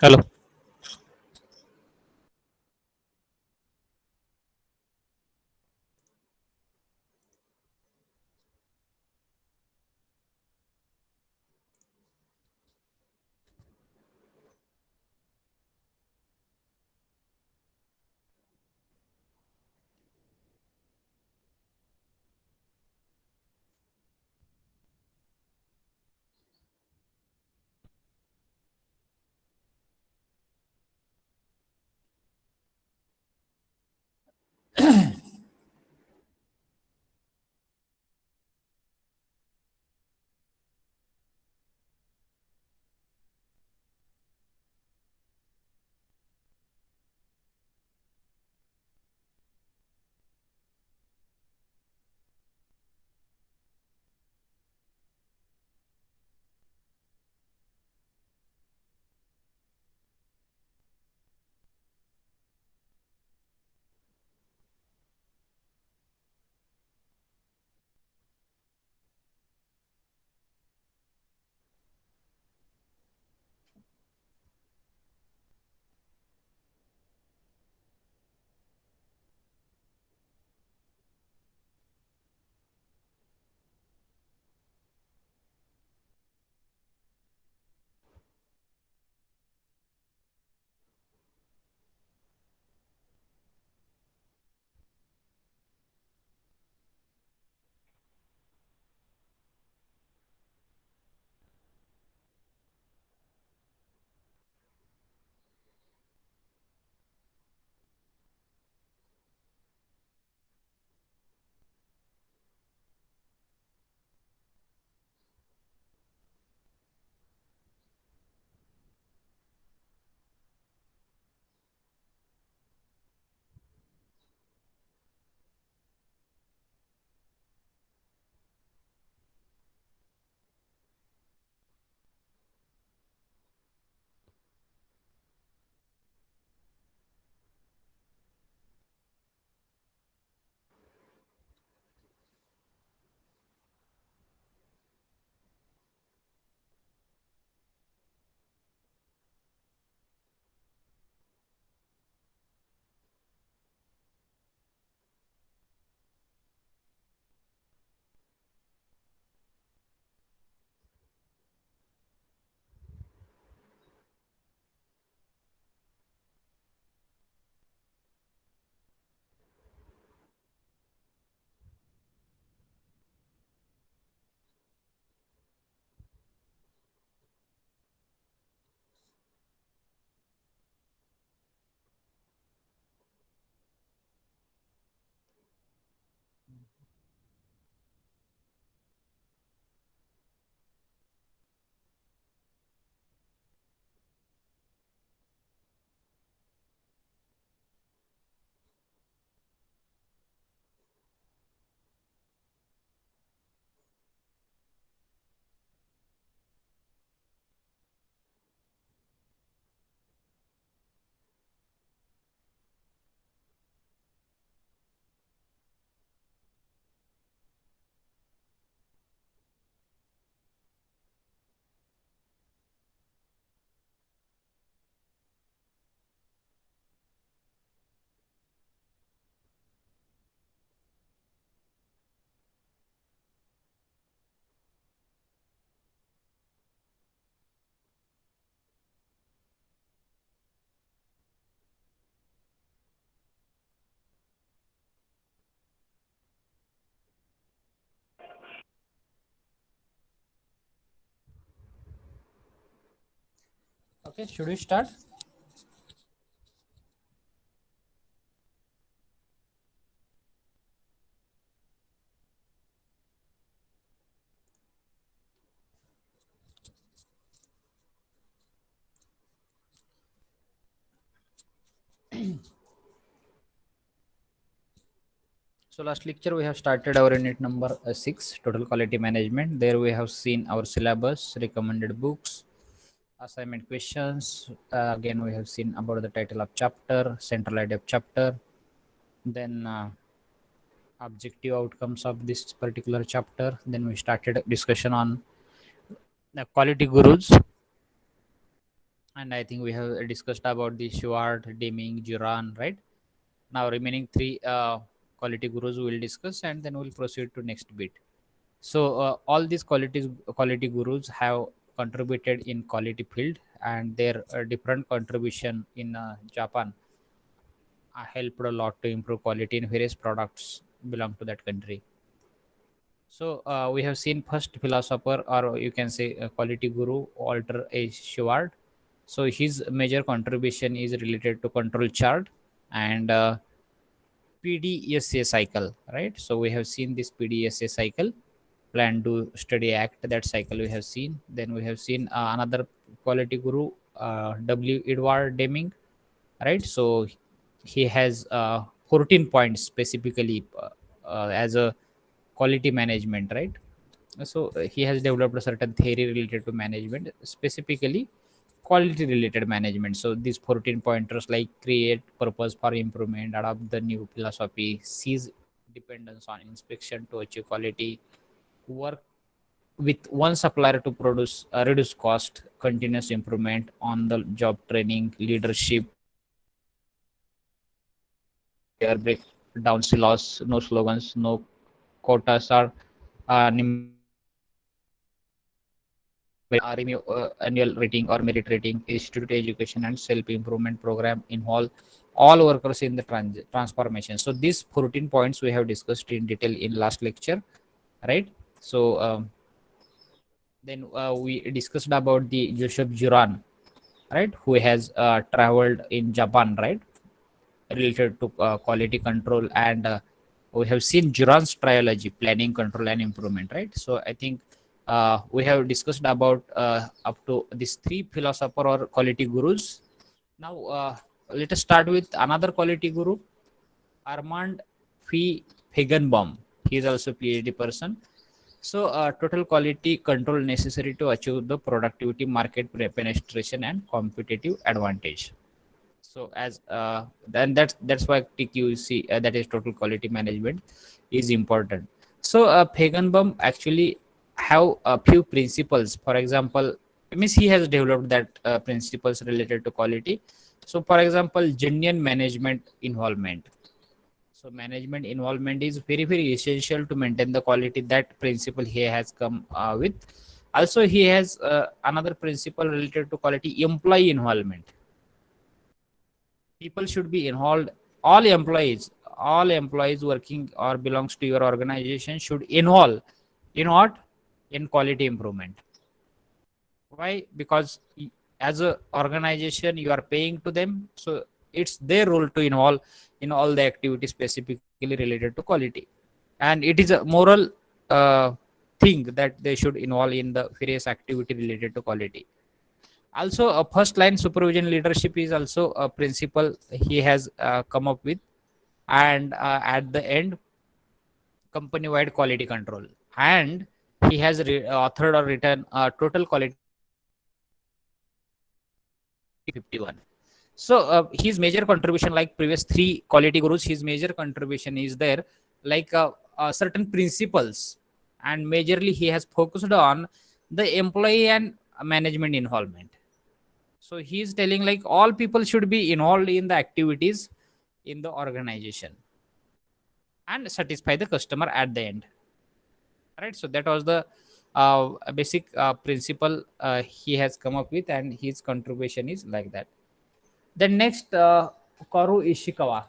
Hello. Okay, should we start? So last lecture we have started our unit number 6, total quality management. There we have seen our syllabus, recommended books, assignment questions. Again we have seen about the title of chapter, central idea of chapter, then objective outcomes of this particular chapter. Then we started discussion on the quality gurus. And I think we have discussed about the Schwartz, Deming, Juran, right? Now remaining three quality gurus we will discuss, and then we'll proceed to next bit. So all these quality gurus have contributed in quality field, and their different contribution in Japan helped a lot to improve quality in various products belong to that country. So we have seen first philosopher, or you can say quality guru, Walter A. Schwartz. So his major contribution is related to control chart and PDSA cycle, right? So we have seen this PDSA cycle, plan, do, study, act. That cycle we have seen. Then we have seen another quality guru, W. Edward Deming, right? So he has 14 points specifically as a quality management, right? So he has developed a certain theory related to management, specifically quality related management. So these 14 pointers like create purpose for improvement, adopt the new philosophy, cease dependence on inspection to achieve quality, work with one supplier to produce reduce cost, continuous improvement, on the job training, leadership, clear break down silos, no slogans, no quotas or annual rating or merit rating, institute education and self improvement program involve all workers in the transformation. So these 14 points we have discussed in detail in last lecture, right? So then we discussed about the Joseph Juran, right, who has traveled in Japan, right, related to quality control, and we have seen Juran's trilogy, planning, control, and improvement, right? So I think we have discussed about up to these three philosopher or quality gurus. Now let us start with another quality guru, Armand Feigenbaum. He is also PhD person. So total quality control necessary to achieve the productivity, market penetration, and competitive advantage. So as then that's why TQC, that is total quality management, is important. So Feigenbaum actually have a few principles. For example, means he has developed that principles related to quality. So for example, genuine management involvement. So management involvement is very essential to maintain the quality. That principle he has come with. Also, he has another principle related to quality, employee involvement. People should be involved. All employees working or belongs to your organization should involve in what, in quality improvement. Why? Because as a organization you are paying to them, so it's their role to involve in all the activities specifically related to quality, and it is a moral uh, thing that they should involve in the various activity related to quality. Also a first line supervision leadership is also a principle he has come up with, and at the end, company wide quality control, and he has authored or written total quality 51. So his major contribution, like previous three quality gurus, his major contribution is there, like certain principles, and majorly he has focused on the employee and management involvement. So he is telling like all people should be involved in the activities in the organization and satisfy the customer at the end, right? So that was the basic principle he has come up with, and his contribution is like that. Then next, Karu Ishikawa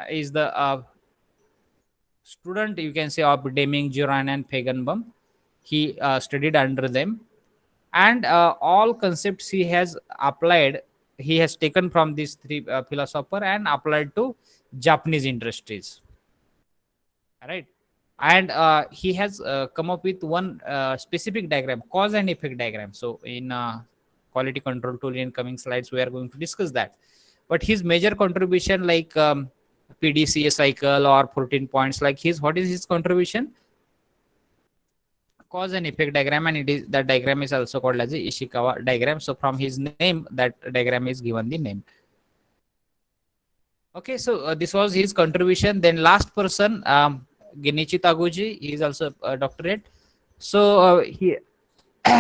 is the student, you can say, of Deming, Juran, and Feigenbaum. He studied under them, and all concepts he has applied, he has taken from these three philosopher and applied to Japanese industries, right? And he has come up with one specific diagram, cause and effect diagram. So in quality control tool in coming slides we are going to discuss that, but his major contribution, like PDCA cycle or 14 points, like his, what is his contribution? Cause and effect diagram, and it is, that diagram is also called as a Ishikawa diagram. So from his name, that diagram is given the name. Okay, so this was his contribution. Then last person, Genichi Taguchi, he is also a doctorate. So he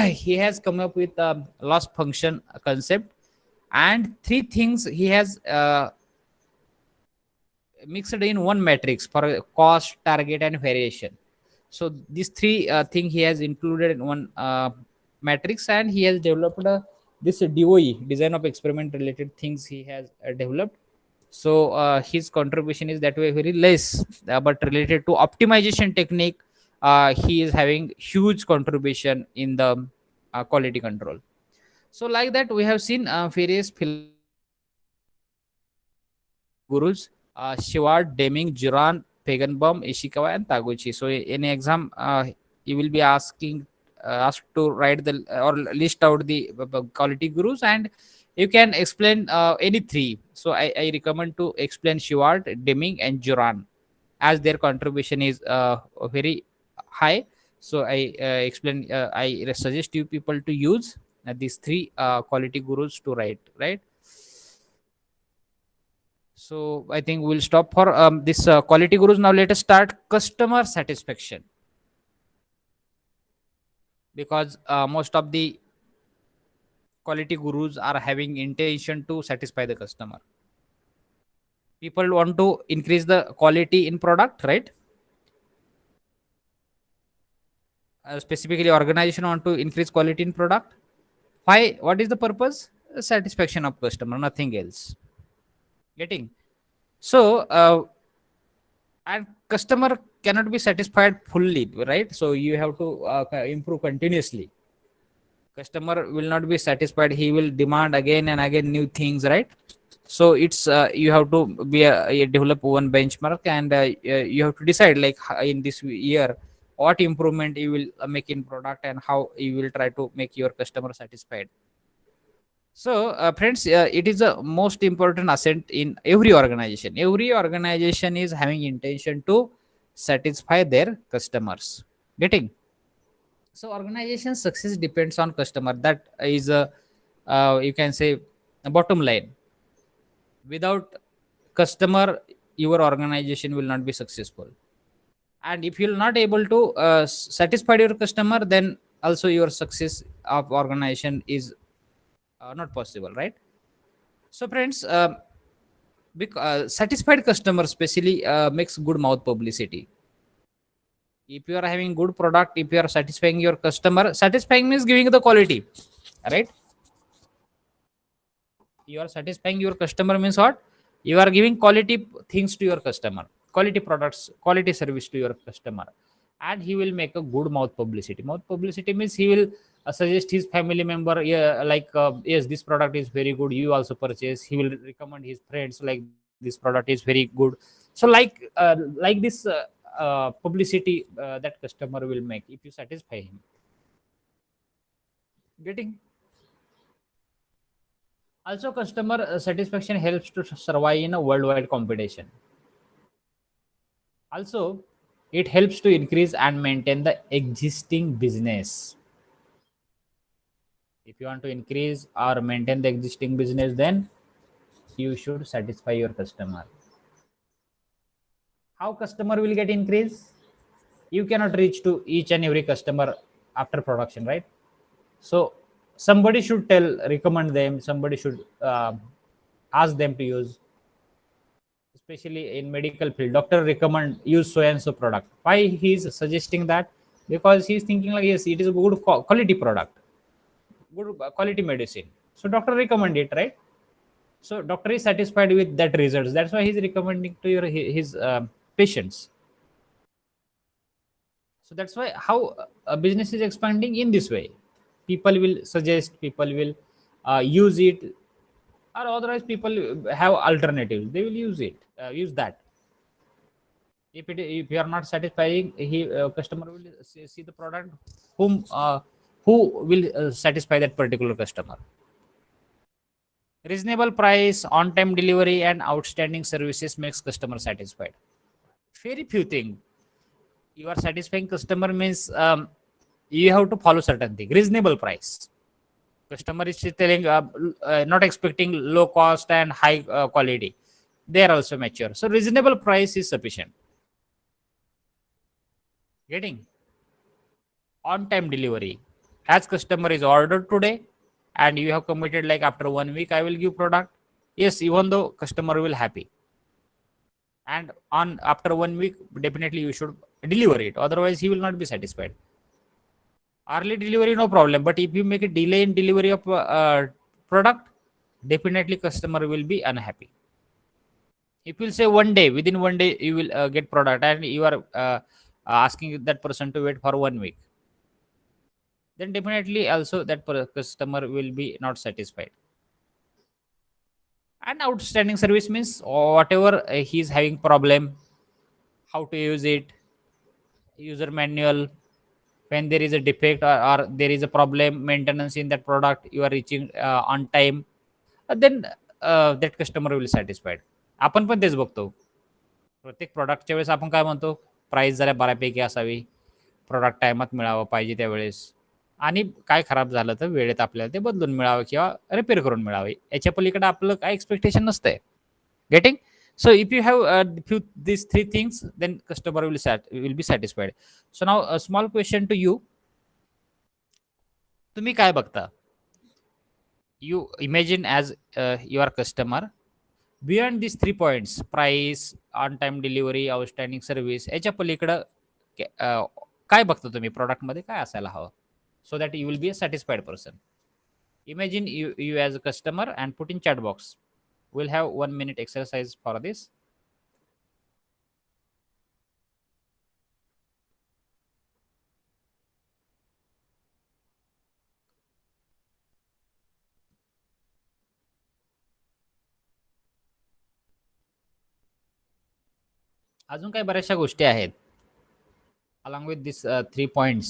he has come up with loss function concept, and three things he has mixed in one matrix for cost, target, and variation. So these three thing he has included in one matrix, and he has developed this DOE, design of experiment related things he has developed. So his contribution is that way very less, but related to optimization technique, he is having huge contribution in the quality control. So like that, we have seen various gurus, Sheward, Deming, Juran, Paganbaum, Ishikawa, and Taguchi. So in exam, you will be asked to write the or list out the quality gurus, and you can explain any three. So I recommend to explain Sheward, Deming, and Juran, as their contribution is very high. So I suggest you people to use these three quality gurus to write, right? So I think we'll stop for this quality gurus. Now let us start customer satisfaction, because most of the quality gurus are having intention to satisfy the customer. People want to increase the quality in product, right? Specifically, organization want to increase quality in product. Why? What is the purpose? Satisfaction of customer, nothing else. Getting. So and customer cannot be satisfied fully, right? So you have to improve continuously. Customer will not be satisfied, he will demand again and again new things, right? So it's you have to be develop one benchmark, and you have to decide like in this year what improvement you will make in product, and how you will try to make your customer satisfied. So friends, it is the most important asset in every organization is having intention to satisfy their customers. Getting. So organization success depends on customer. That is a you can say a bottom line. Without customer, your organization will not be successful. And if you're not able to satisfy your customer, then also your success of organization is not possible, right? So friends, satisfied customer especially makes good mouth publicity. If you are having good product, if you are satisfying your customer, satisfying means giving the quality, right? You are satisfying your customer means what? You are giving quality things to your customer, quality products, quality service to your customer, and he will make a good mouth publicity means he will suggest his family member, yeah, like yes, this product is very good, you also purchase. He will recommend his friends like this product is very good. So like this publicity that customer will make if you satisfy him. Getting. Also, customer satisfaction helps to survive in a worldwide competition. Also, it helps to increase and maintain the existing business. If you want to increase or maintain the existing business, then you should satisfy your customer. How customer will get increase? You cannot reach to each and every customer after production, right? So somebody should recommend them. Somebody should ask them to use, especially in medical field. Doctor recommend use so and so product. Why he's suggesting that? Because he's thinking like, yes, it is a good quality product, good quality medicine. So doctor recommend it, right? So doctor is satisfied with that results. That's why he's recommending to his patients. So that's why how a business is expanding in this way. People will suggest, people will use it, or otherwise people have alternatives. They will use it, use that. If you are not satisfying, he customer will see the product who will satisfy that particular customer. Reasonable price, on time delivery, and outstanding services makes customer satisfied. Very few things. You are satisfying customer means you have to follow certain thing. Reasonable price. Customer is telling not expecting low cost and high quality. They are also mature. So reasonable price is sufficient. Getting. On time delivery. As customer is ordered today, and you have committed like after 1 week I will give product, yes, even though customer will happy, and on after 1 week definitely you should deliver it, otherwise he will not be satisfied. Early delivery no problem, but if you make a delay in delivery of product, definitely customer will be unhappy. If you say one day, within 1 day you will get product, and you are asking that person to wait for 1 week, then definitely also that customer will be not satisfied. And outstanding service means whatever he is having problem, how to use it, user manual, when there is a defect, or there is a problem, maintenance in that product you are reaching on time, then that customer will satisfied. आपण पण तेच बघतो. प्रत्येक प्रॉडक्टच्या वेळेस आपण काय म्हणतो, price जरा बऱ्यापैकी असावी, प्रॉडक्ट टायमात मिळावं पाहिजे त्यावेळेस, आणि काय खराब झालं तर वेळेत आपल्याला ते बदलून मिळावं किंवा रिपेअर करून मिळावे, याच्या पलीकडे आपलं काय एक्सपेक्टेशन नसतंय. Getting? So if you have few these three things, then customer will be satisfied. So now a small question to you. तुम्ही काय बघता? You imagine as your customer. Beyond these 3 points, price, on time delivery, outstanding service, याच्या पलीकडं काय बघता तुम्ही product मध्ये काय असायला हवं, so that you will be a satisfied person. Imagine you as a customer and put in chat box. We'll have 1 minute exercise for this. अजून काही बऱ्याचशा गोष्टी आहेत along with these 3 points.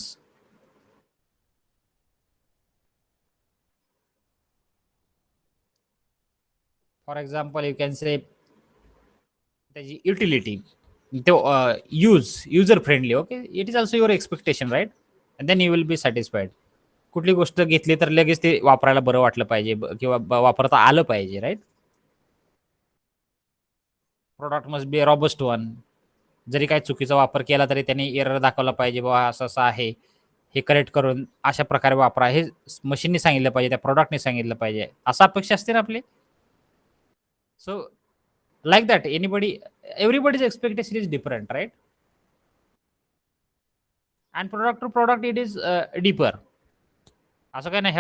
For example, you can say त्याची utility, तो user friendly, okay, it is also your expectation, right? And then you will be satisfied. कुठली गोष्ट घेतली तर लगेच ते वापरायला बरं वाटलं पाहिजे, किंवा वापरता आलं पाहिजे, right? Product must be robust one. जरी काही चुकीचा वापर केला तरी त्यांनी एरर दाखवला पाहिजे, बाबा असं असं आहे, हे करेक्ट करून अशा प्रकारे वापरा, हे मशीनने सांगितलं पाहिजे, त्या प्रोडक्टने सांगितलं पाहिजे, असं अपेक्षा असते ना आपली. सो like that, everybody's expectation is different, right? And product to product it is deeper. असं काय नाही,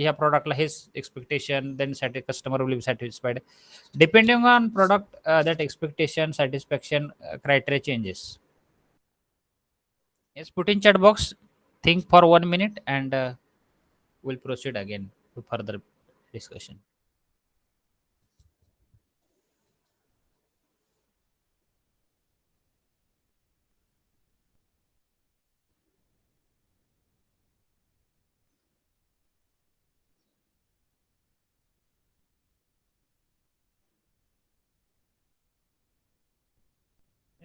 ह्या प्रोडक्टला हेच expectation, then customer will be satisfied. Depending on product, that expectation satisfaction criteria changes. Yes, put in chat box, think for 1 minute, and we'll proceed again to further discussion.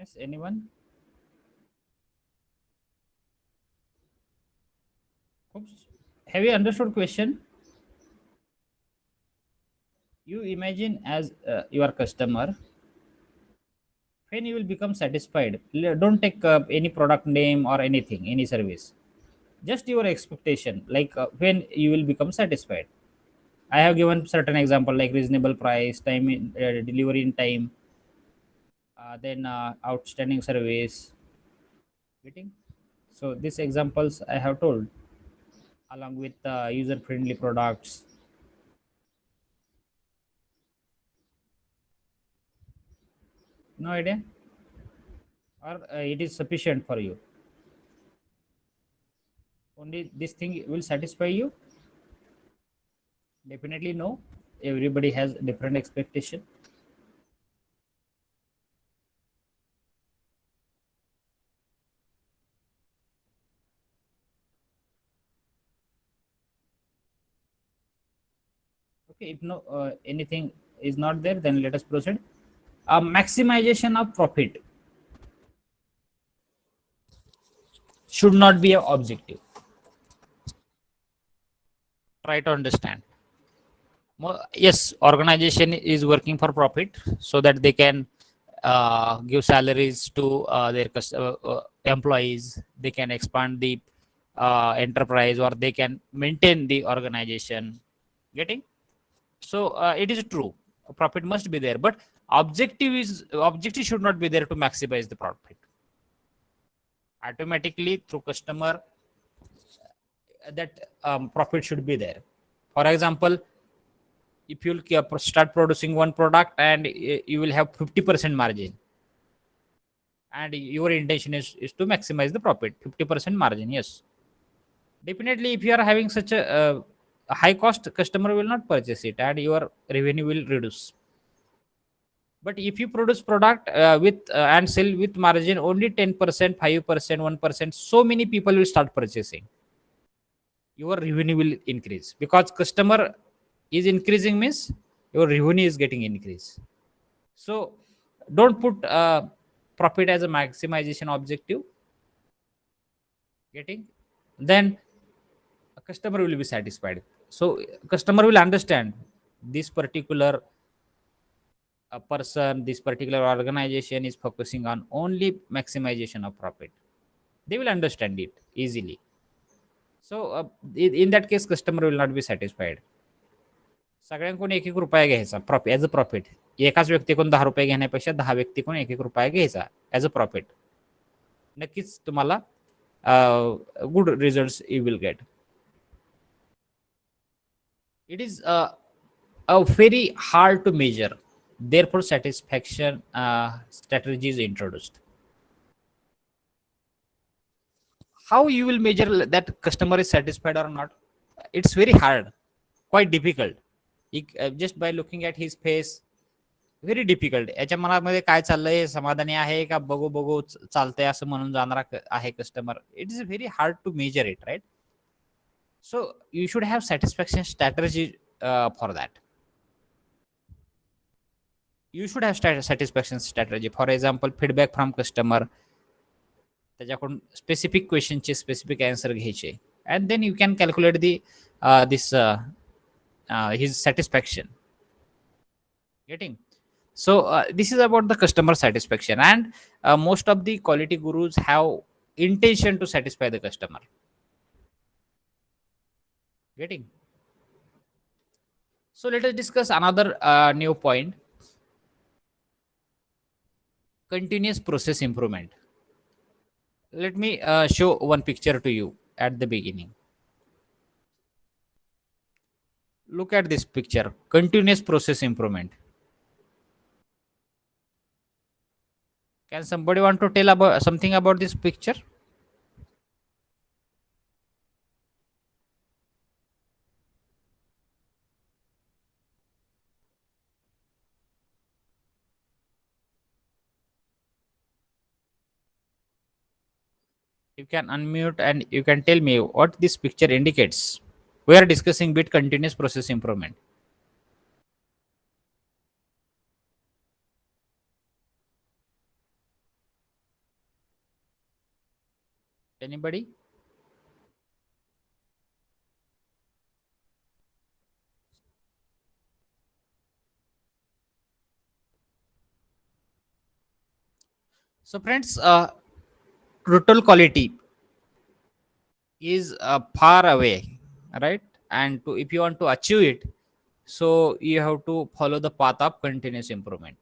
Yes, anyone? Oops. Have you understood question? You imagine as your customer, when you will become satisfied, don't take any product name or anything, any service, just your expectation, like when you will become satisfied. I have given certain example like reasonable price, time delivery in time, then outstanding service. Getting? So these examples I have told, along with user friendly products. No idea? Or it is sufficient for you? Only this thing will satisfy you? Definitely no. Everybody has different expectation. Okay, if no anything is not there, then let us proceed. Maximization of profit should not be an objective. Try to understand. Yes, organization is working for profit so that they can give salaries to their employees. They can expand the enterprise, or they can maintain the organization. Getting? So it is true. Profit must be there, but objective should not be there to maximize the profit. Automatically through customer, that profit should be there. For example, if you start producing one product and you will have 50% margin, and your intention is to maximize the profit, 50% margin, yes, definitely if you are having such a high cost, customer will not purchase it and your revenue will reduce. But if you produce product with and sell with margin only 10%, 5%, 1%, so many people will start purchasing, your revenue will increase, because customer is increasing means your revenue is getting increase. So don't put profit as a maximization objective. Getting? Then a customer will be satisfied. So customer will understand this particular person, this particular organization is focusing on only maximization of profit. They will understand it easily. So in that case, customer will not be satisfied. सगळ्यांकडून एक एक रुपया घ्यायचा profit as a profit. एकाच व्यक्तीकडून 10 रुपये घेण्यापेक्षा 10 व्यक्तीकडून एक एक रुपया घ्यायचा ॲज अ प्रॉफिट. नक्कीच तुम्हाला good results you will gate. It is a very hard to measure. Therefore, satisfaction strategy is introduced. How you will measure that customer is satisfied or not? It's very hard, quite difficult. Just by looking at his face, very difficult. याच्या मनामध्ये काय चाललंय, समाधानी आहे का बघू बघू चालतंय असं म्हणून जाणारा आहे customer. It is very hard to measure it, right? So you should have satisfaction strategy for that. You should have satisfaction strategy. For example, feedback from customer, त्याच्याकडून स्पेसिफिक क्वेश्चनचे स्पेसिफिक आन्सर घ्यायचे, and then you can calculate this his satisfaction. Getting? So this is about the customer satisfaction, and most of the quality gurus have intention to satisfy the customer. Getting? So let us discuss another new point: continuous process improvement. Let me show one picture to you at the beginning. Look at this picture: continuous process improvement. Can somebody want to tell about something about this picture? You can unmute and you can tell me what this picture indicates. We are discussing bit continuous process improvement. Anybody? So friends, total quality is far away, right? And if you want to achieve it, so you have to follow the path of continuous improvement.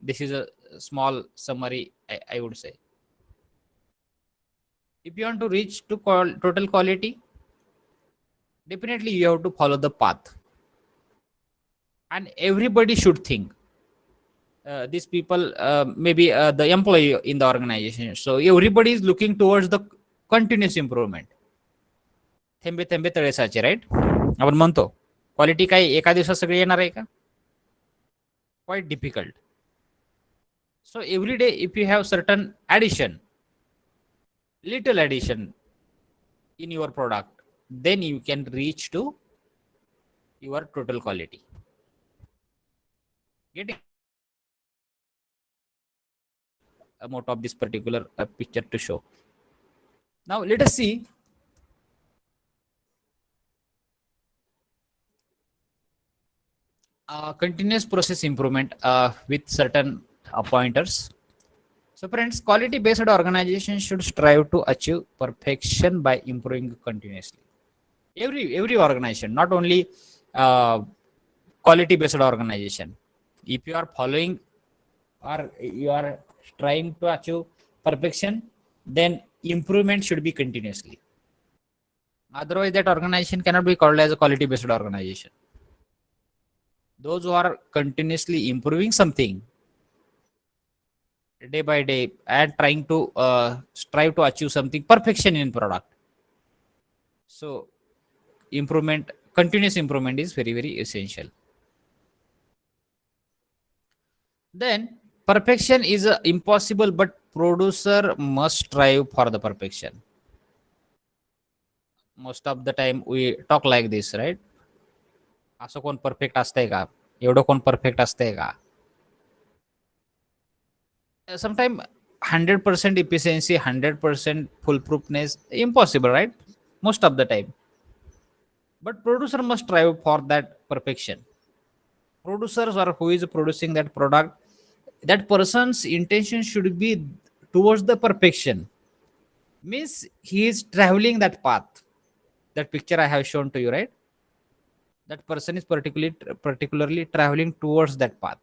This is a small summary, I would say. If you want to reach to total quality, definitely you have to follow the path, and everybody should think. These people, maybe the employee in the organization, so everybody is looking towards the continuous improvement. थेंबे थेंबे तळे साचे, right? आपण म्हणतो quality काय एका दिवसात सगळी येणार आहे का? Quite difficult. So every day, if you have certain addition, little addition in your product, then you can reach to your total quality. Getting amount of this particular picture to show. Now let us see continuous process improvement with certain pointers. So friends, quality based organization should strive to achieve perfection by improving continuously. Every organization, not only quality based organization. If you are following or you are trying to achieve perfection, then improvement should be continuously. Otherwise, that organization cannot be called as a quality based organization. Those who are continuously improving something day by day and trying to strive to achieve something perfection in product. So continuous improvement is very, very essential. Then perfection is impossible, but producer must strive for the perfection. Most of the time we talk like this, right? असं कोण perfect असतंय का? एवढं कोण perfect असतंय का? Sometimes 100% efficiency, 100% foolproofness, impossible, right? Most of the time. But producer must strive for that perfection. Producers or who is producing that product, that person's intention should be towards the perfection. Means he is traveling that path. That picture I have shown to you, right? That person is particularly traveling towards that path.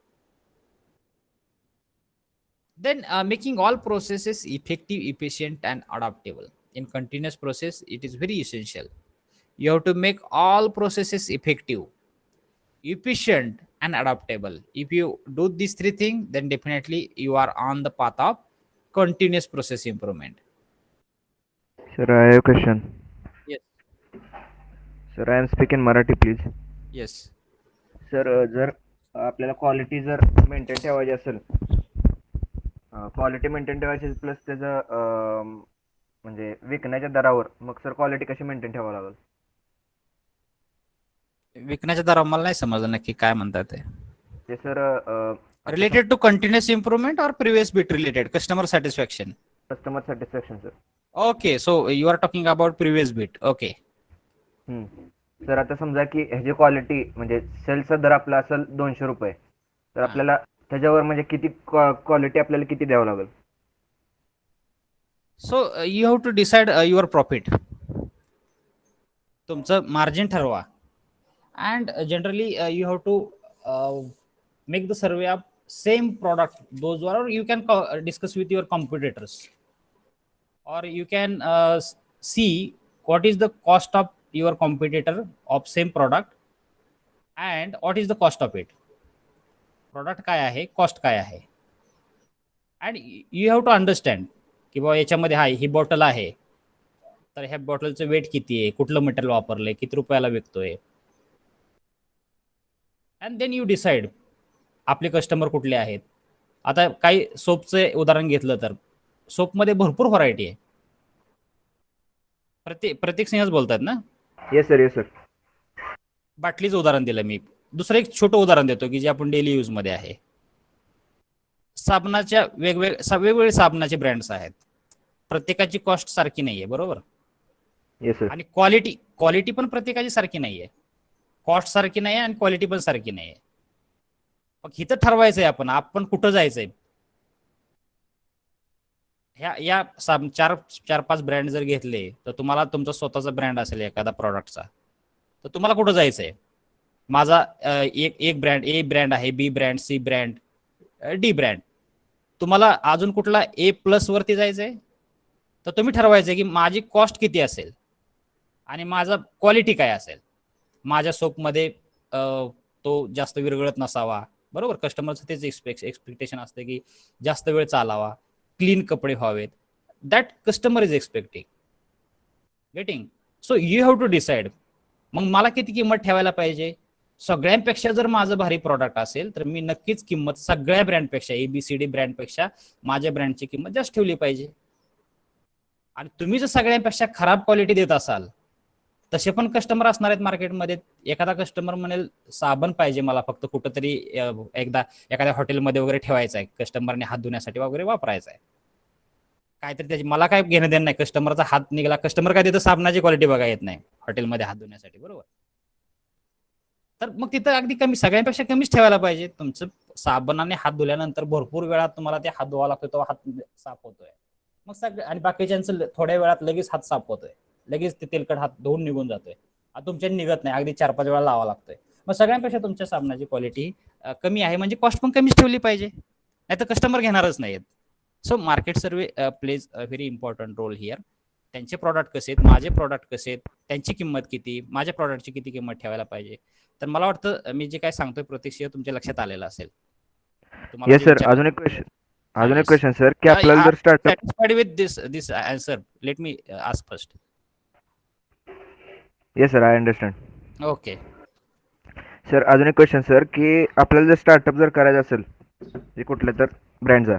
Then making all processes effective, efficient, and adaptable. In continuous process, it is very essential. You have to make all processes effective, efficient, and adaptable. If you do these three things, then definitely you are on the path of continuous process improvement. Sir, I have a question. Yes. Sir, I am speaking Marathi, please. Yes. Sir जर आपल्याला quality जर maintain ठेवायची असेल, quality maintain ठेवायची plus त्याचं म्हणजे विकण्याच्या दरावर, मग सर क्वालिटी कशी मेंटेन ठेवावं लागेल? विकण्याच्या दर मला नाही समजलं नक्की काय म्हणतात ते. ते sir Related to continuous improvement or previous bit related customer satisfaction? Customer satisfaction sir. Okay, so you are talking about previous bit. Okay. Sir आता समजा की ह्याची क्वालिटी म्हणजे सेलचा दर आपला असेल 200 रुपये, तर आपल्याला त्याच्यावर म्हणजे किती क्वालिटी आपल्याला किती द्यावं लागेल? So you have to decide your profit. तुमचं मार्जिन ठरवा. And generally you have to make the survey of same product, those who are, or you can discuss with your competitors, or you can see what is the cost of your competitor of same product and what is the cost of it. Product काय आहे, cost काय आहे. And you have to understand की बाबा याच्यामध्ये ही bottle आहे, तर ह्या बॉटलचं वेट किती आहे, कुठलं मटेरियल वापरलंय, किती रुपयाला विकतोय. अँड देन यू डिसाइड आपले कस्टमर कुठले आहेत. आता काही सोपचं उदाहरण घेतलं तर सोपमध्ये भरपूर व्हरायटी आहे. प्रत्येक सिंहच बोलतात ना. Yes sir, yes sir. बाटलीचं उदाहरण दिलं मी. दुसरं एक छोटं उदाहरण देतो की जे आपण डेली यूज मध्ये आहे. साबणाच्या वेगवेगळे साबणाचे ब्रँड्स आहेत. प्रत्येकाची कॉस्ट सारखी नाहीये, बरोबर. Yes sir. आणि क्वालिटी पण प्रत्येकाची सारखी नाहीये. कॉस्ट सारखी नाही आणि क्वालिटी पण सारखी नाहीये. मग इथं ठरवायचंय आपण कुठं जायचंय. या चार पाच ब्रँड जर घेतले तर तुम्हाला तुमचा स्वतःचा ब्रँड असेल एखादा प्रॉडक्टचा, तर तुम्हाला कुठं जायचंय. माझा एक ब्रँड, ए ब्रँड आहे, बी ब्रँड, सी ब्रँड, डी ब्रँड. तुम्हाला अजून कुठला ए प्लस वरती जायचंय, तर तुम्ही ठरवायचंय की माझी कॉस्ट किती असेल आणि माझा क्वालिटी काय असेल. माझ्या सोपमध्ये तो जास्त विरघळत नसावा, बरोबर. कस्टमरचं तेच एक्सपेक्टेशन असते की जास्त वेळ चालावा, क्लीन कपडे व्हावेत. That customer is expecting getting. So you have to decide मग मला किती किंमत ठेवायला पाहिजे. सगळ्यांपेक्षा जर माझं भारी प्रॉडक्ट असेल तर मी नक्कीच किंमत सगळ्या ब्रँडपेक्षा, एबीसीडी ब्रँडपेक्षा माझ्या ब्रँडची किंमत जास्त ठेवली पाहिजे. आणि तुम्ही जर सगळ्यांपेक्षा खराब क्वालिटी देत असाल, तसे पण कस्टमर असणार आहेत मार्केटमध्ये. एखादा कस्टमर म्हणेल साबण पाहिजे मला फक्त कुठंतरी एकदा एखाद्या हॉटेलमध्ये वगैरे ठेवायचा आहे, कस्टमरने हात धुण्यासाठी वगैरे वापरायचा आहे काहीतरी. त्याची मला काय घेणं देणं नाही. कस्टमरचा हात निघाला, कस्टमर काय तिथं साबणाची क्वालिटी बघा येत नाही हॉटेलमध्ये हात धुण्यासाठी, बरोबर. तर मग तिथं अगदी कमी, सगळ्यांपेक्षा कमीच ठेवायला पाहिजे. तुमचं साबणाने हात धुल्यानंतर भरपूर वेळात तुम्हाला ते हात धुवा लागतो, तो हात साफ होतोय. मग सगळं आणि बाकीच्यांचं थोड्या वेळात लगेच हात साफ होतोय, लगेच ते तेलकट हात धुवून निघून जातोय. तुमच्या निघत नाही, अगदी 4-5 वेळा लावा लागतोय. मग सगळ्यांपेक्षा तुमच्या साबणाची क्वालिटी कमी आहे, म्हणजे कॉस्ट पण कमीच ठेवली पाहिजे, नाही तर कस्टमर घेणारच नाहीत. So market survey plays a very important role here. त्यांचे प्रॉडक्ट कसे आहेत, माझे प्रॉडक्ट कसे आहेत, त्यांची किंमत किती, माझ्या प्रॉडक्टची किती किंमत ठेवायला पाहिजे. तर मला वाटतं मी जे काय सांगतोय प्रत्यक्ष तुमच्या लक्षात आलेलं असेल. तुम्हाला येस जे सर. विचार अजून एक क्वेश्चन, हा, अजून एक येस. क्वेश्चन सर, की आपल्याला जर startup. Satisfied with this answer? Let me ask first. Yes sir, I understand. Okay. Sir अजून एक क्वेश्चन सर, की आपल्याला जर स्टार्टअप जर करायचं असेल म्हणजे कुठल्या तर ब्रँडचा,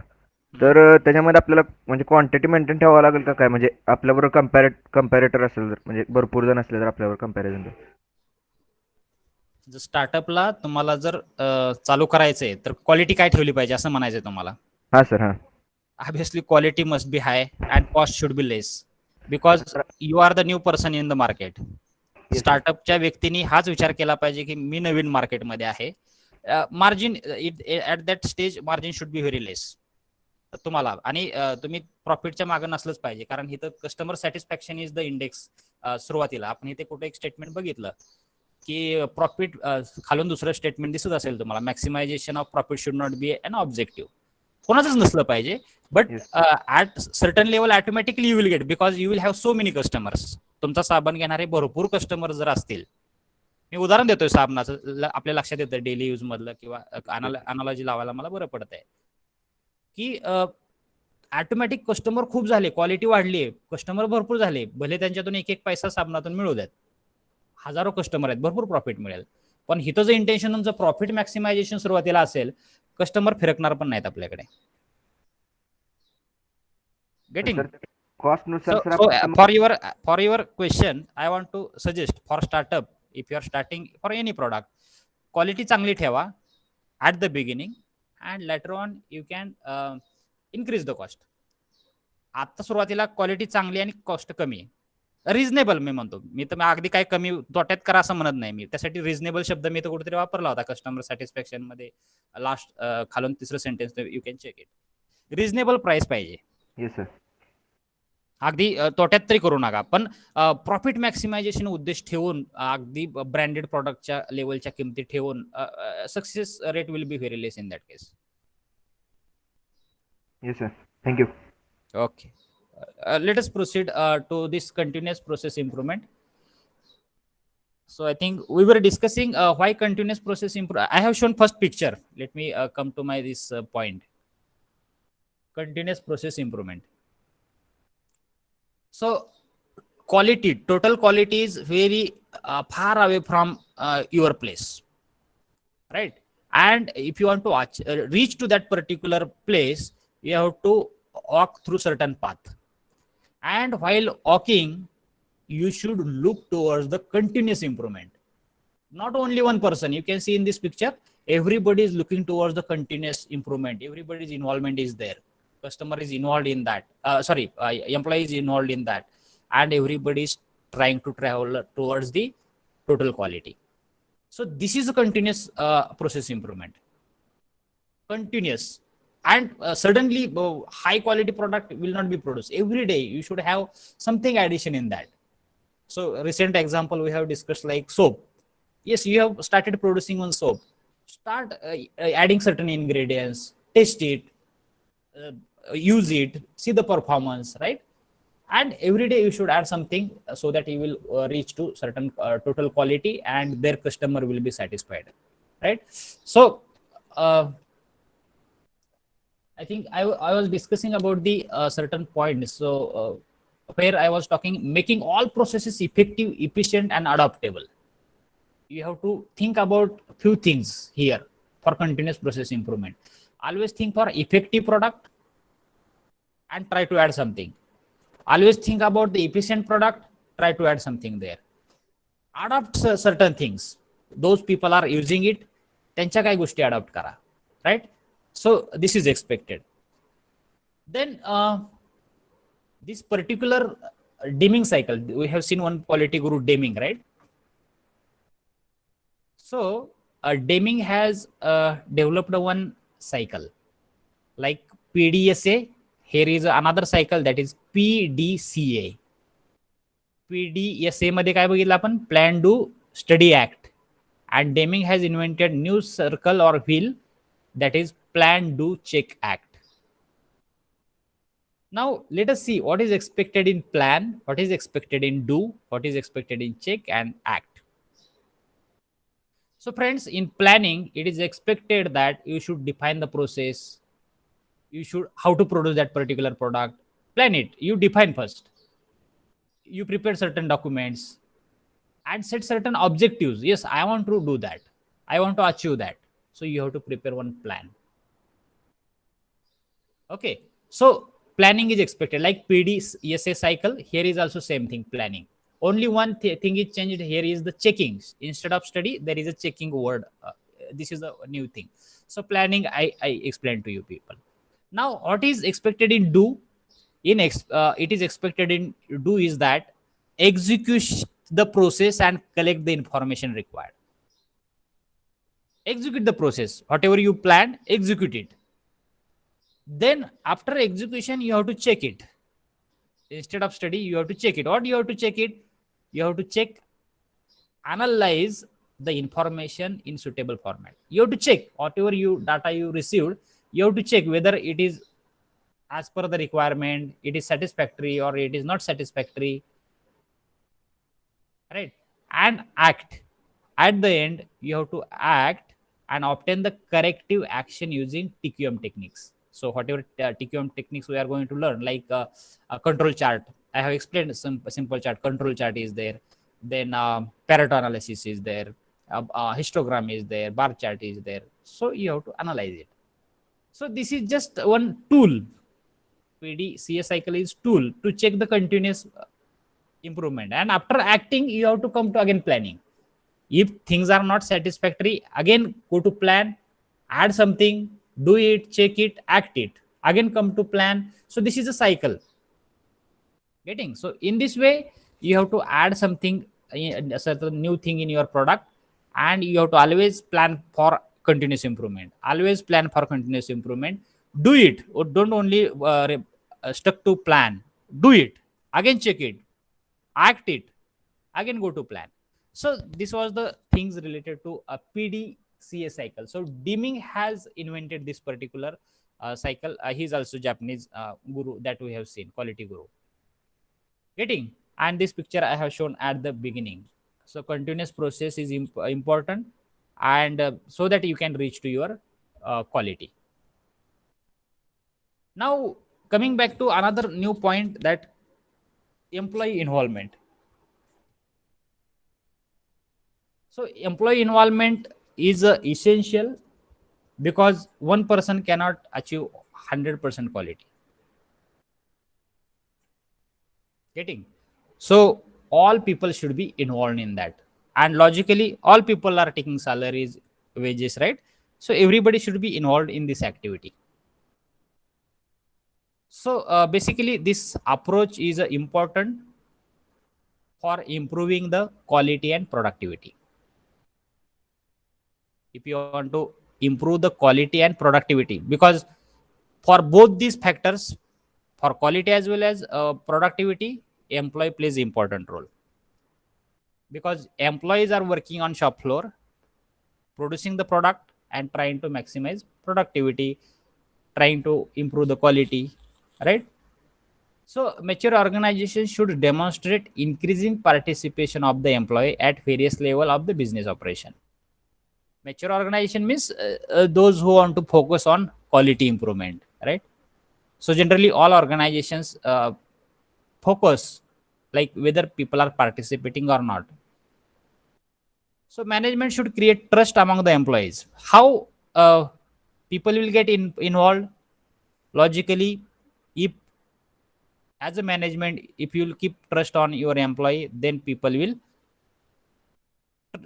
तर त्याच्यामध्ये आपल्याला म्हणजे क्वांटिटी मेंटेन ठेवावं लागेल का काय, म्हणजे आपल्याबरोबर कम्पॅरेटर असेल जर, म्हणजे भरपूर जण असले तर आपल्यावर कम्पॅरिझन. जर स्टार्टअपला तुम्हाला जर चालू करायचंय तर क्वालिटी काय ठेवली पाहिजे असं म्हणायचंय तुम्हाला. हां सर, हां. Obviously quality must be high and cost should be less because you are the new person in the market. Yes sir. स्टार्टअपच्या व्यक्तीने हाच विचार केला पाहिजे की मी नवीन मार्केटमध्ये आहे. Margin at that stage margin should be very less तुम्हाला, आणि तुम्ही प्रॉफिटच्या मागे नसलंच पाहिजे, कारण इथं customer satisfaction is the index. सुरुवातीला आपण इथे कुठे एक स्टेटमेंट बघितलं की प्रॉफिट, खालून दुसरं स्टेटमेंट दिसत असेल तुम्हाला, maximization of profit should not be an objective. कोणाचंच नसलं पाहिजे, but Yes. At certain level automatically you will get, because you will have so many customers. तुमचा साबण घेणारे भरपूर कस्टमर जर असतील, मी उदाहरण देतोय साबणाचं, आपल्या लक्षात येतं डेली यूज मधलं, किंवा अनालॉजी लावायला मला बरं पडत आहे की ऑटोमॅटिक कस्टमर खूप झाले, क्वालिटी वाढली आहे, कस्टमर भरपूर झाले, भले त्यांच्यातून एक एक पैसा साबणातून मिळू द्यात, हजारो कस्टमर आहेत, भरपूर प्रॉफिट मिळेल, पण हिथं जर इंटेन्शन तुमचं प्रॉफिट मॅक्सिमायझेशन सुरुवातीला असेल, कस्टमर फिरकणार पण नाहीत आपल्याकडे. गेटिंग? सर कॉस्टनुसार So, सर so आपण for your question, I want to suggest for startup, if you are starting for any product, quality चांगली ठेवा at the beginning, and later on you can increase the cost. आता सुरुवातीला quality चांगली आणि cost कमी आहे, reasonable मी म्हणतो, मी तर अगदी काय कमी तोट्यात करा असं म्हणत नाही मी, त्यासाठी रिझनेबल शब्द मी तर कुठेतरी वापरला होता कस्टमर सॅटिस्फॅक्शन मध्ये, लास्ट खालून तिसरं sentence, you can check it. Reasonable price पाहिजे, येस सर. अगदी तोट्यात तरी करू नका, पण प्रॉफिट मॅक्सिमायझेशन उद्देश ठेवून, अगदी ब्रँडेड प्रॉडक्टच्या लेवलच्या किमती ठेवून, success rate will be very less in that case. Yes sir, thank you. Okay. Let us proceed to this continuous process improvement. So I think we were discussing why continuous process improve. I have shown first picture. Let me come to my this point. Continuous process improvement. So quality, total quality is very far away from your place, right? And if you want to reach to that particular place, you have to walk through certain path, and while walking you should look towards the continuous improvement. Not only one person, you can see in this picture, everybody is looking towards the continuous improvement, everybody's involvement is there, customer is involved in that, employee is involved in that, and everybody is trying to travel towards the total quality. So this is a continuous process improvement, continuous. And suddenly high quality product will not be produced every day, you should have something addition in that. So recent example we have discussed, like soap. Yes, you have started producing one soap, start adding certain ingredients, test it, use it, see the performance, right? And every day you should add something so that you will reach to certain total quality and their customer will be satisfied, right? So I think I was discussing about the certain points. So where I was talking, making all processes effective, efficient, and adaptable. You have to think about few things here for continuous process improvement. Always think for effective product and try to add something. Always think about the efficient product, try to add something there. Adapt certain things. Those people are using it, त्यांच्या काही गोष्टी adopt करा, right? So this is expected. Then this particular Deming cycle, we have seen one quality guru Deming, right? So Deming has developed one cycle like PDSA. Here is another cycle, that is PDCA. PDSA मध्ये काय बघितलं आपण, plan do study act, and Deming has invented new circle or wheel, that is plan do check act. Now let us see what is expected in plan, what is expected in do, what is expected in check and act. So friends, in planning it is expected that you should define the process, you should how to produce that particular product, plan it, you define first, you prepare certain documents and set certain objectives. Yes, I want to do that, I want to achieve that, so you have to prepare one plan. Okay, so planning is expected like PDSA cycle. Here is also same thing, planning. Only one thing is changed here is the checkings. Instead of study, there is a checking word. This is a new thing. So planning, I explained to you people. Now, what is expected in do? It is expected in do is that execute the process and collect the information required. Execute the process. Whatever you planned, execute it. Then after execution you have to check it. Instead of study you have to check it. What you have to check it? You have to check, analyze the information in suitable format. You have to check whatever you data you received, you have to check whether it is as per the requirement, it is satisfactory or it is not satisfactory, right? And act. At the end you have to act and obtain the corrective action using TQM techniques. So whatever TQM techniques we are going to learn, like a control chart, I have explained some simple chart. Control chart is there, then Pareto analysis is there, histogram is there, bar chart is there, so you have to analyze it. So this is just one tool. PDCA cycle is tool to check the continuous improvement, and after acting you have to come to again planning. If things are not satisfactory, again go to plan, add something, do it, check it, act it, again come to plan. So this is a cycle. Getting? So in this way you have to add something, a certain new thing in your product, and you have to always plan for continuous improvement. Always plan for continuous improvement. Do it, or don't only stuck to plan. Do it, again check it, act it, again go to plan. So this was the things related to a PDCA cycle. So Deming has invented this particular cycle. He's also Japanese guru that we have seen, quality guru. Getting? And this picture I have shown at the beginning. So continuous process is important, and so that you can reach to your quality. Now coming back to another new point, that employee involvement. So employee involvement is essential, because one person cannot achieve 100% quality. Getting? So all people should be involved in that, and logically all people are taking salaries, wages, right? So everybody should be involved in this activity. So basically this approach is important for improving the quality and productivity. If you want to improve the quality and productivity, because for both these factors, for quality as well as productivity, employee plays important role, because employees are working on shop floor producing the product and trying to maximize productivity, trying to improve the quality, right? So mature organizations should demonstrate increasing participation of the employee at various level of the business operation. Mature organization means those who want to focus on quality improvement, right? So generally all organizations focus like whether people are participating or not. So management should create trust among the employees. How people will get involved? Logically, if as a management, if you will keep trust on your employee, then people will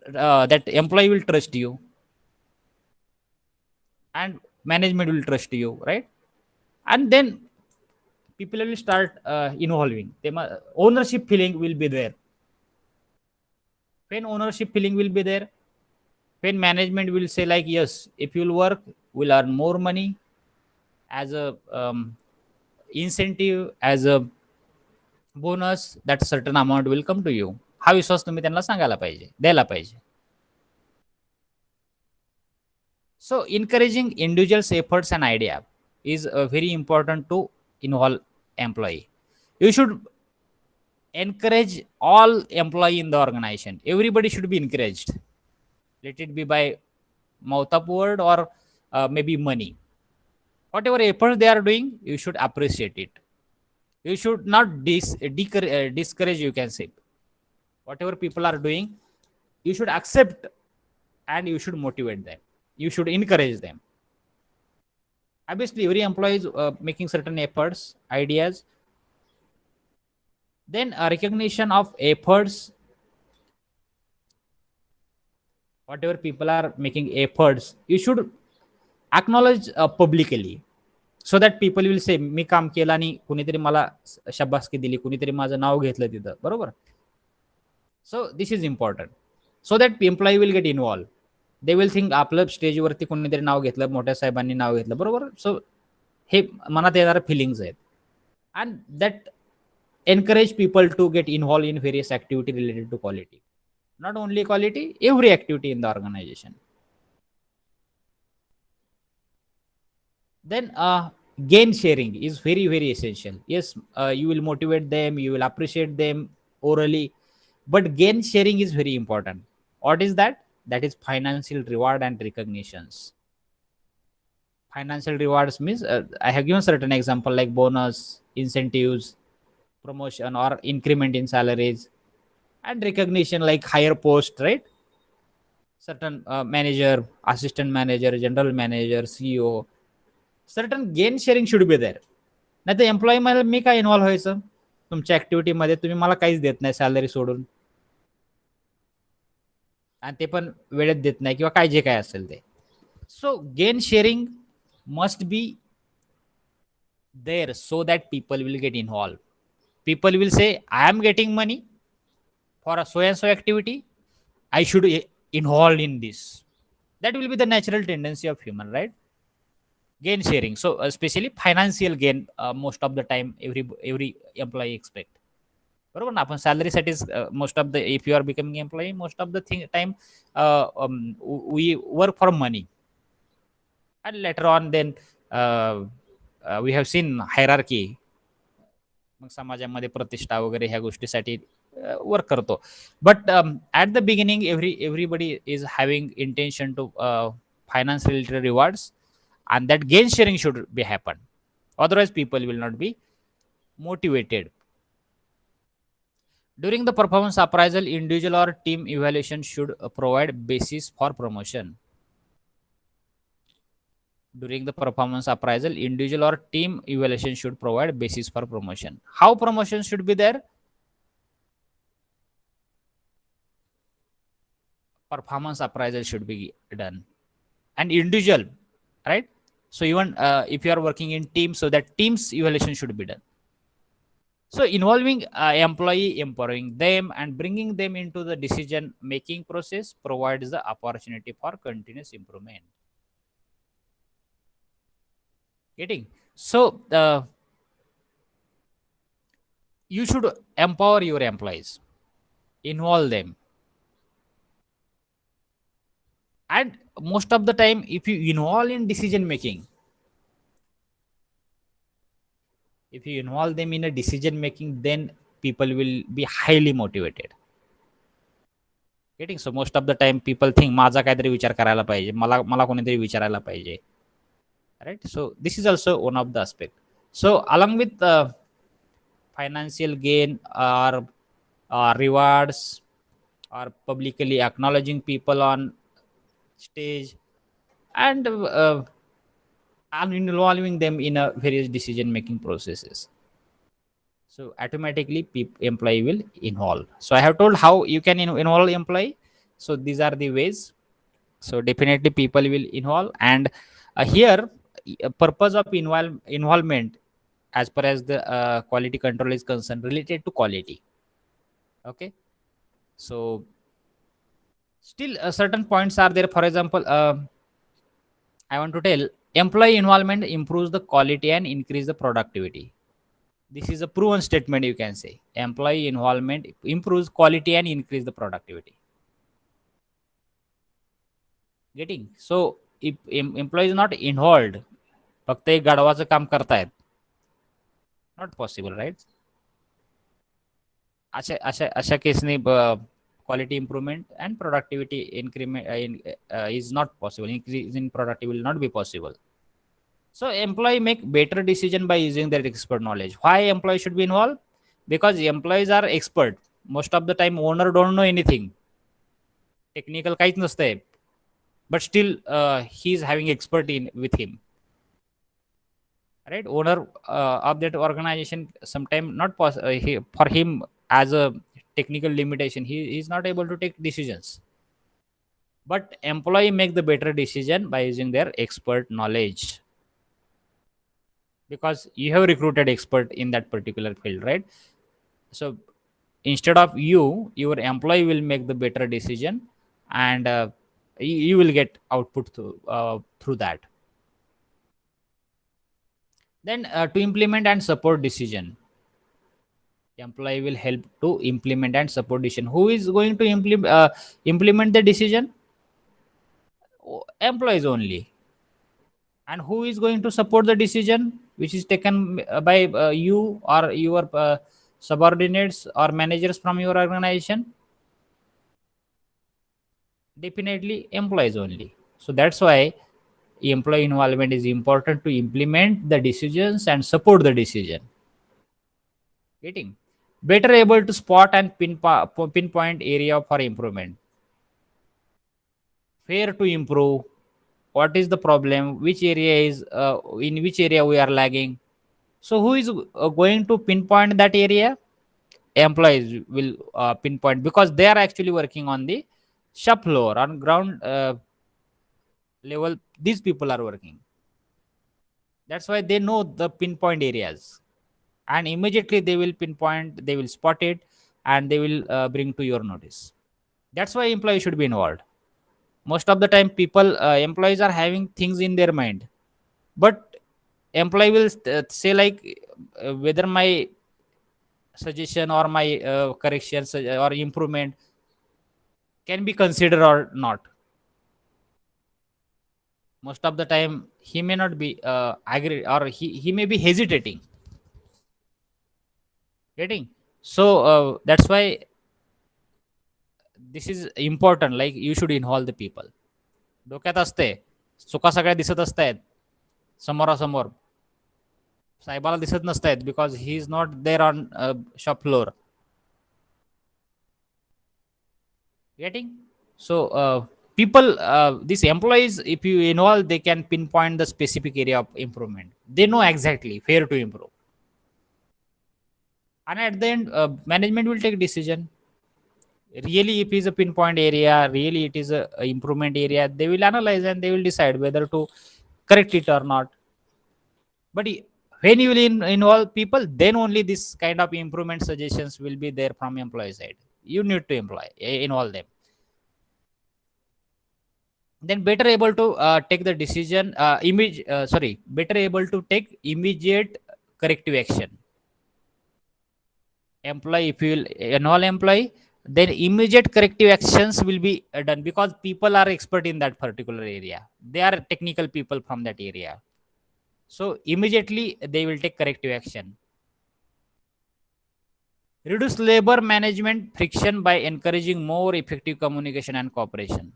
that employee will trust you, and management will trust you, right? And then people will start involving. Ownership feeling will be there. When ownership feeling will be there, when management will say like, yes, if you'll work, we'll earn more money as a incentive, as a bonus that certain amount will come to you. हा विश्वास तुम्ही त्यांना सांगायला पाहिजे, द्यायला पाहिजे. So encouraging individuals efforts and idea is very important to involve employee. You should encourage all employee in the organization. Everybody should be encouraged, let it be by mouth of word or maybe money. Whatever efforts they are doing, you should appreciate it. You should not discourage, you can say. Whatever people are doing, you should accept and you should motivate them, you should encourage them. Obviously every employee is making certain efforts, ideas. Then a recognition of efforts, whatever people are making efforts, you should acknowledge publicly, so that people will say मी काम केलं आणि कुणीतरी मला शाबासकी दिली, कुणीतरी माझं नाव घेतलं तिथं, बरोबर. So this is important, so that employee will get involve. They will think आपलं स्टेजवरती कोणीतरी नाव घेतलं, मोठ्या साहेबांनी नाव घेतलं, बरोबर. सो हे मनात येणारे फिलिंग्स आहेत. And that encourage people to get involved in various activity related to quality. Not only quality, every activity in the organization. Then gain sharing is very very essential. Yes, you will motivate them, you will appreciate them orally, but gain sharing is very important. What is that? That is financial reward and recognitions. Financial rewards means I have given certain example like bonus, incentives, promotion or increment in salaries, and recognition like higher post, right? Certain manager, assistant manager, general manager, CEO. Certain gain sharing should be there. नाही तर employee मध्ये मी काय involve व्हायचं तुमच्या ऍक्टिव्हिटीमध्ये, तुम्ही मला काहीच देत नाही सॅलरी सोडून, आणि ते पण वेळेत देत नाही किंवा काय जे काय असेल ते. So gain sharing must be there so that people will get involved. People will say I am getting money for a so and so activity, I should involve in this. That will be the natural tendency of human, right? Gain sharing, so especially financial gain, most of the time every employee expect, बरोबर ना. आपण सॅलरीसाठीच most of the, if you are becoming employee, most of the time we work for money. and later on then we have seen hierarchy, मग समाजामध्ये प्रतिष्ठा वगैरे ह्या गोष्टीसाठी वर्क करतो. But at the beginning everybody is having intention to finance related rewards, and that gain sharing should be happen, otherwise people will not be motivated. During the performance appraisal, individual or team evaluation should provide basis for promotion. During the performance appraisal, individual or team evaluation should provide basis for promotion. How promotion should be there? Performance appraisal should be done, and individual, right? So even if you are working in team, so that team's evaluation should be done. So involving employee, empowering them and bringing them into the decision making process provides the opportunity for continuous improvement. Getting? So you should empower your employees, involve them, and most of the time if you involve in decision making, if you involve them in a decision making, then people will be highly motivated. Getting? So most of the time people think माझा काहीतरी विचार करायला पाहिजे, मला मला कोणीतरी विचारायला पाहिजे, right? So this is also one of the aspect. So along with financial gain or rewards or publicly acknowledging people on stage, and involving them in a various decision making processes, so automatically employee will involve. So I have told how you can involve employee. So these are the ways. So definitely people will involve. And here purpose of involvement as far as the quality control is concerned, related to quality. Okay, so still certain points are there. For example, I want to tell employee involvement improves the quality and increase the productivity. This is a proven statement, you can say. Employee involvement improves quality and increase the productivity. Getting? So if employee is not involved, फक्त एक गाढवाचं काम करतायत, not possible, right? अशा अशा अशा केसने quality improvement and productivity increment is not possible. Increase in productivity will not be possible. So employee make better decision by using their expert knowledge. Why employee should be involved? Because employees are expert. Most of the time owner don't know anything. Technical काहीच नसतंय. But still he is having expert in with him. Right? Owner of that organization sometimes not for him as a technical limitation, he is not able to take decisions. But employee make the better decision by using their expert knowledge, because you have recruited expert in that particular field, right? So instead of you, your employee will make the better decision, and you will get output through that. Then to implement and support decision, employee will help to implement and support decision. Who is going to implement the decision? Employees only. And who is going to support the decision which is taken by you or your subordinates or managers from your organization? Definitely employees only. So that's why employee involvement is important to implement the decisions and support the decision. Getting? Better able to spot and pinpoint area for improvement. Where to improve, what is the problem, which area is in which area we are lagging. So who is going to pinpoint that area? Employees will pinpoint, because they are actually working on the shop floor, on ground level. These people are working. That's why they know the pinpoint areas, and immediately they will pinpoint, they will spot it, and they will bring to your notice. That's why employees should be involved. Most of the time people employees are having things in their mind, but employee will say like whether my suggestion or my corrections or improvement can be considered or not. Most of the time he may not be agree, or he may be hesitating. Getting? So that's why this is important, like you should involve the people. डोक्यात असते, चुका सगळ्या दिसत असतायत समोरासमोर, साहेबाला दिसत नसतायत because he is not there on shop floor. Getting? So people, these employees, if you involve, they can pinpoint the specific area of improvement. They know exactly where to improve, and at the end management will take decision. Really, if it is a pinpoint area, really it is a improvement area, they will analyze and they will decide whether to correct it or not. But when you will involve people, then only this kind of improvement suggestions will be there from employee side. You need to involve them. Then better able to take the decision better able to take immediate corrective action. Employee, if you will involve employee, then immediate corrective actions will be done, because people are expert in that particular area. They are technical people from that area. So immediately they will take corrective action. Reduce labor management friction by encouraging more effective communication and cooperation.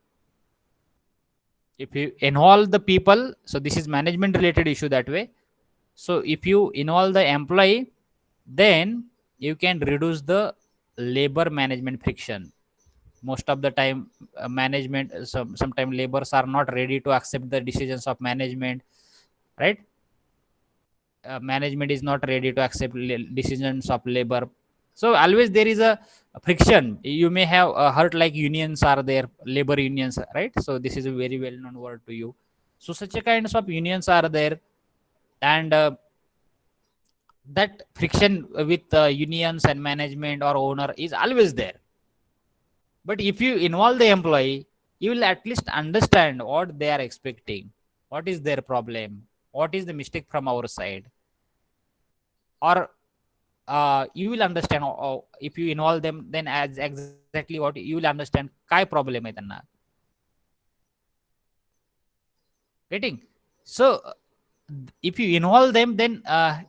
If you involve the people, so this is management related issue that way. So if you involve the employee, then you can reduce the labor management friction. Most of the time management, sometimes laborers are not ready to accept the decisions of management, right? Management is not ready to accept decisions of labor. So always there is a friction. You may have heard like unions are there, labor unions, right? So this is a very well known word to you. So such a kinds of unions are there, and that friction with unions and management or owner is always there. But if you involve the employee, you will at least understand what they are expecting, what is their problem, what is the mistake from our side, or you will understand, if you involve them, then as exactly what you will understand काय problem आहे त्यांना. Getting? So if you involve them, then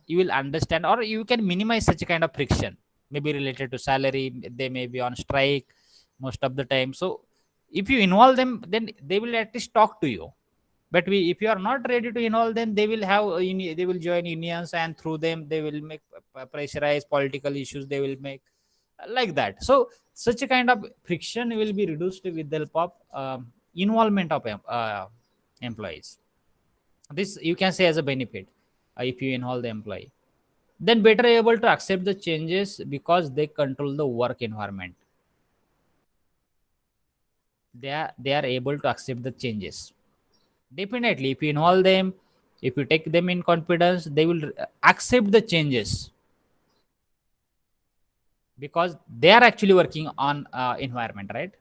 you will understand, or you can minimize such a kind of friction, maybe related to salary. They may be on strike most of the time. So if you involve them, then they will at least talk to you. But if you are not ready to involve them, they will have they will join unions, and through them they will make pressurize political issues, they will make like that. So such a kind of friction will be reduced with the help of involvement of employees. This you can say as a benefit. If you involve the employee, then better able to accept the changes because they control the work environment. They are able to accept the changes. Definitely, if you involve them, if you take them in confidence, they will accept the changes because they are actually working on environment, right?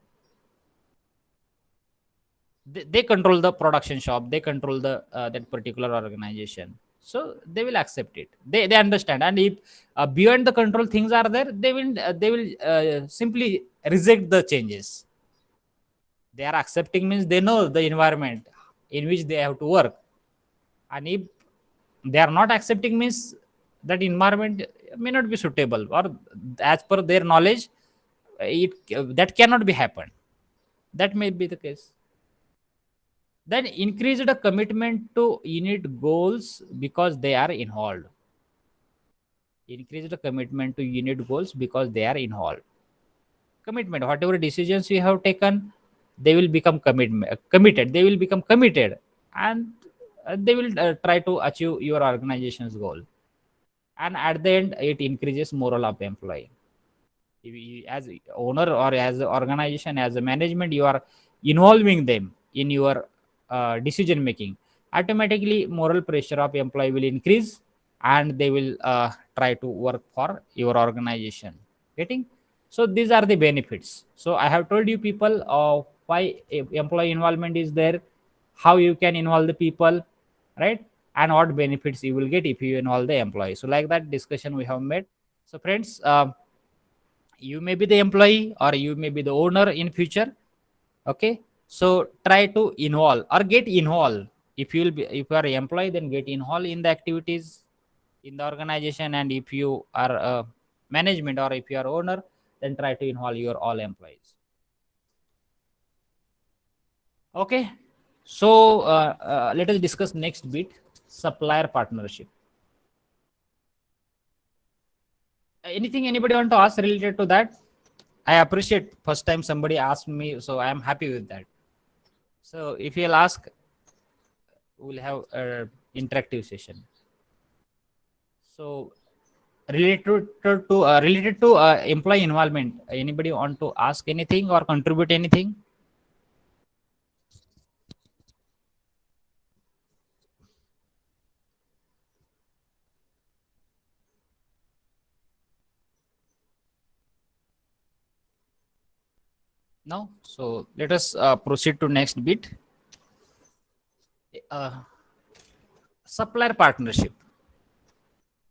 They control the production shop, they control the that particular organization, so they will accept it. They understand, and if beyond the control things are there, they will simply reject the changes. They are accepting means they know the environment in which they have to work, and if they are not accepting means that environment may not be suitable, or as per their knowledge it that cannot be happened. That may be the case. Then increase the commitment to unit goals because they are involved. Increase the commitment to unit goals because they are involved. Commitment, whatever decisions you have taken, they will become committed. They will become committed, and they will try to achieve your organization's goal. And at the end, it increases morale of employee. If you, as owner or as an organization, as a management, you are involving them in your decision making, automatically moral pressure of employee will increase, and they will try to work for your organization. Getting? So these are the benefits. So I have told you people why employee involvement is there, how you can involve the people, right? And what benefits you will get if you involve the employee. So like that discussion we have made. So friends, you may be the employee or you may be the owner in future. Okay, so try to involve or get involved. If you will be, if you are an employee, then get involved in the activities in the organization, and if you are a management or if you are owner, then try to involve your all employees. Okay, so let us discuss next bit, supplier partnership. Anything anybody want to ask related to that? I appreciate first time somebody asked me, so I am happy with that. So if you'll ask, we'll have a interactive session. So related to employee involvement, anybody want to ask anything or contribute anything? No. So let us proceed to next bit. Uh, Supplier partnership.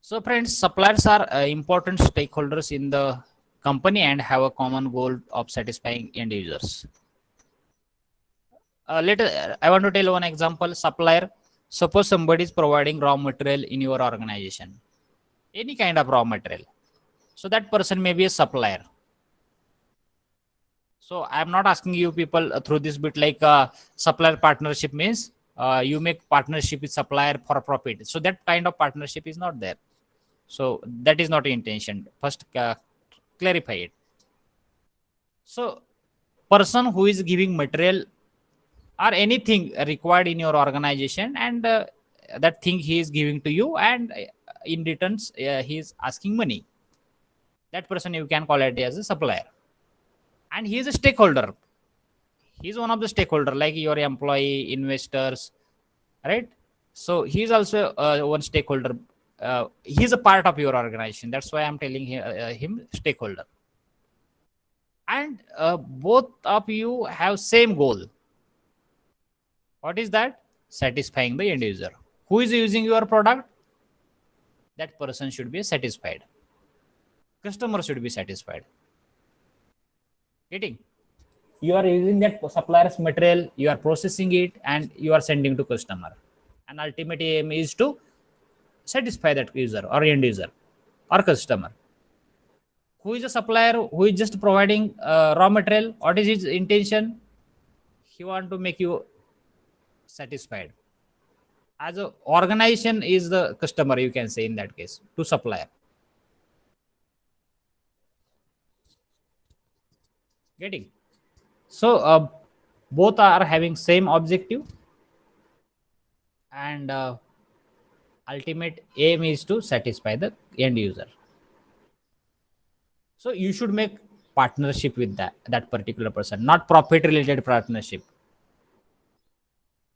So friends, suppliers are important stakeholders in the company and have a common goal of satisfying end users. I want to tell one example. Supplier. Suppose somebody is providing raw material in your organization, any kind of raw material. So that person may be a supplier. So I'm not asking you people through this bit like supplier partnership means you make partnership with supplier for profit. So that kind of partnership is not there. So that is not intention. First, clarify it. So person who is giving material or anything required in your organization, and that thing he is giving to you, and in returns he is asking money. That person you can call it as a supplier, and he is a stakeholder. He is one of the stakeholder like your employee, investors, right? So he is also one stakeholder. He is a part of your organization. That's why I'm telling him stakeholder. And both of you have same goal. What is that? Satisfying the end user. Who is using your product? That person should be satisfied. customer should be satisfied. Getting? You are using that supplier's material, you are processing it, and you are sending to customer. And ultimate aim is to satisfy that user or end user or customer. Who is a supplier who is just providing raw material? What is his intention? He want to make you satisfied. As a organization is the customer, you can say in that case, to supplier. Getting? So both are having same objective, and ultimate aim is to satisfy the end user. So you should make partnership with that particular person, not profit related partnership.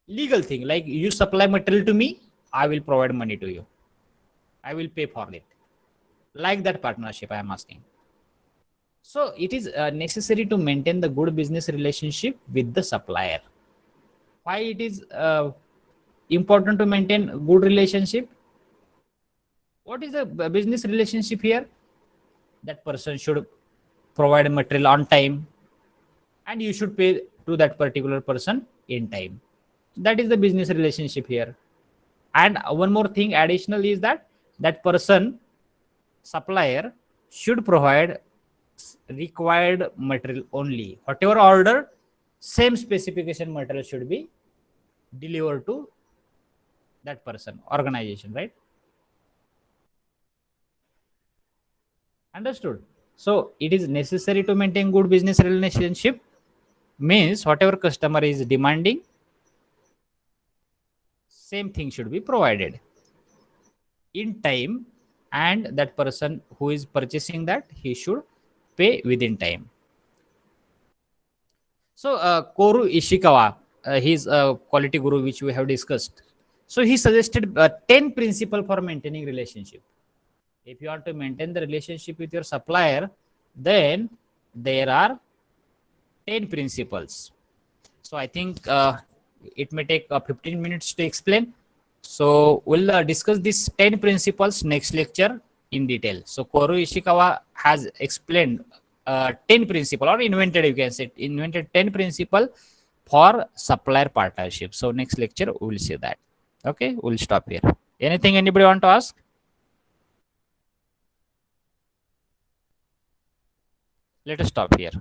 Legal thing, like you supply material to me, I will provide money to you, I will pay for it, like that partnership I am asking. So it is necessary to maintain the good business relationship with the supplier. Why it is important to maintain good relationship? What is the business relationship here? That person should provide material on time, and you should pay to that particular person in time. That is the business relationship here. And one more thing additional is that that person, supplier, should provide required material only. Whatever order, same specification material should be delivered to that person, organization, right? Understood? So it is necessary to maintain good business relationship, means whatever customer is demanding, same thing should be provided in time, and that person who is purchasing that, he should pay within time. So Koru Ishikawa, he's a quality guru which we have discussed. So he suggested 10 principles for maintaining relationship. If you want to maintain the relationship with your supplier, then there are 10 principles. So I think it may take 15 minutes to explain. So we'll discuss these 10 principles next lecture in detail. So Koru Ishikawa has explained 10 principle, or invented, you can say, invented 10 principle for supplier partnership. So next lecture we will see that. Okay, we'll stop here. Anything anybody want to ask? Let us stop here.